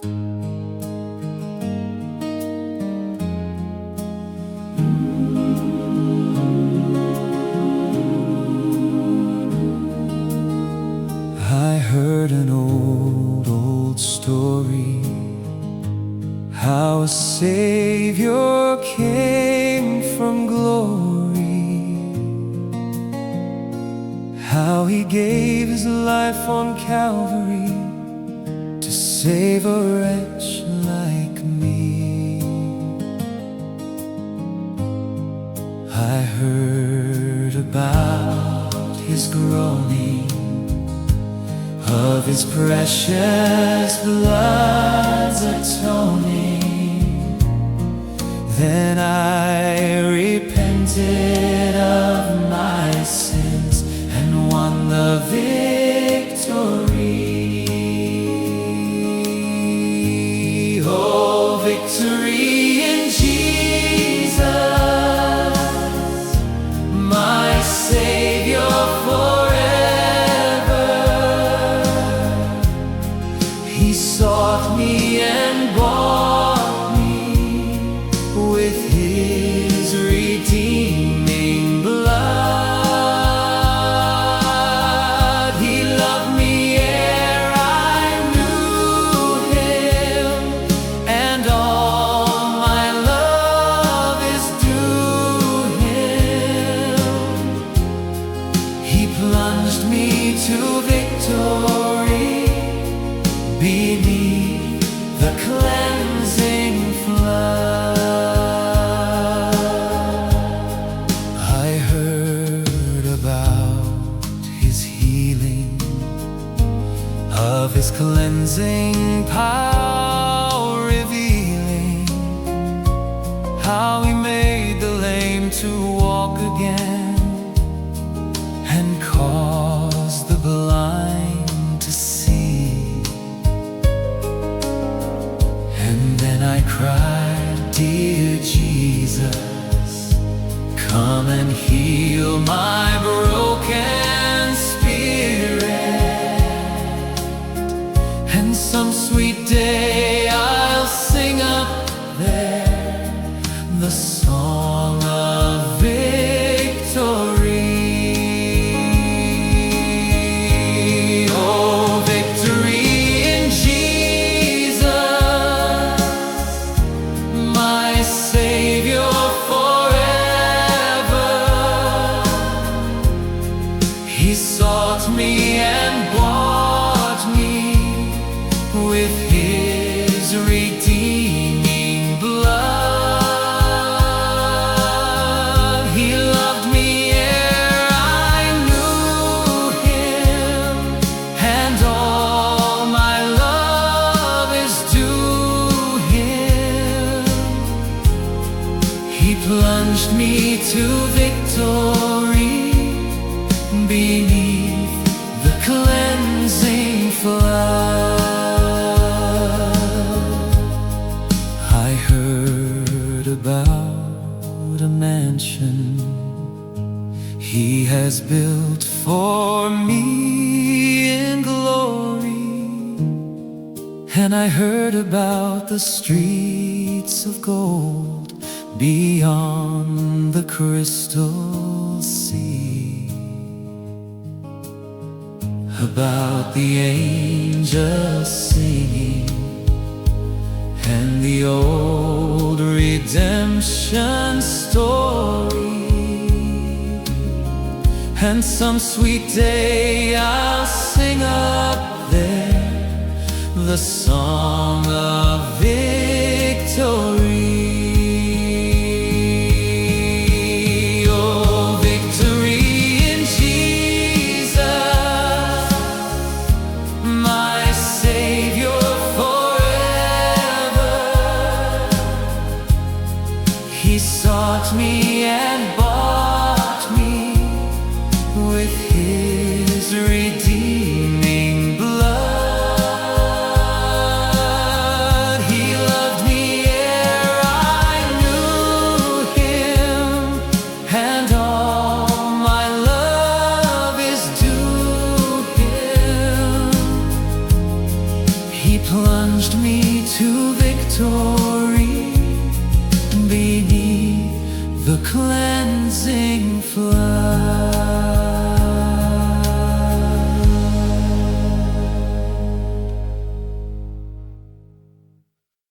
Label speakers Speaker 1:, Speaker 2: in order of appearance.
Speaker 1: I heard an old story, how a Savior came from glory, how He gave His life on Calvary to save a wretch like me. I heard about His groaning, of His precious blood's atoning. Then I repented of my sins and won the victory. Oh, victory in Jesus, my Savior forever. He sought me and bought me with His redeeming blood. He loved me ere I knew Him, and all my love is due Him. He plunged me to victory beneath the cleansing flood. I heard about His healing, of His cleansing power revealing, how He made the lame to walk again and caused the blind to see. And then I cried, dear Jesus, come and heal my broken spirit. And some sweet day I'll sing up there the song of victory. Oh, victory in Jesus, my Savior forever. He sought me and bought me with His redeeming blood. He loved me ere I knew Him, and all my love is due Him. He plunged me to victory beneath the cleansing flood. I heard about a mansion He has built for me in glory, and I heard about the streets of gold beyond the crystal sea, about the angels singing and the old redemption story. And some sweet day I'll sing up there the song of victory. Oh, victory in Jesus, my Savior forever. He sought me and bought me with His redeeming blood. plunged me to victory beneath the cleansing flood.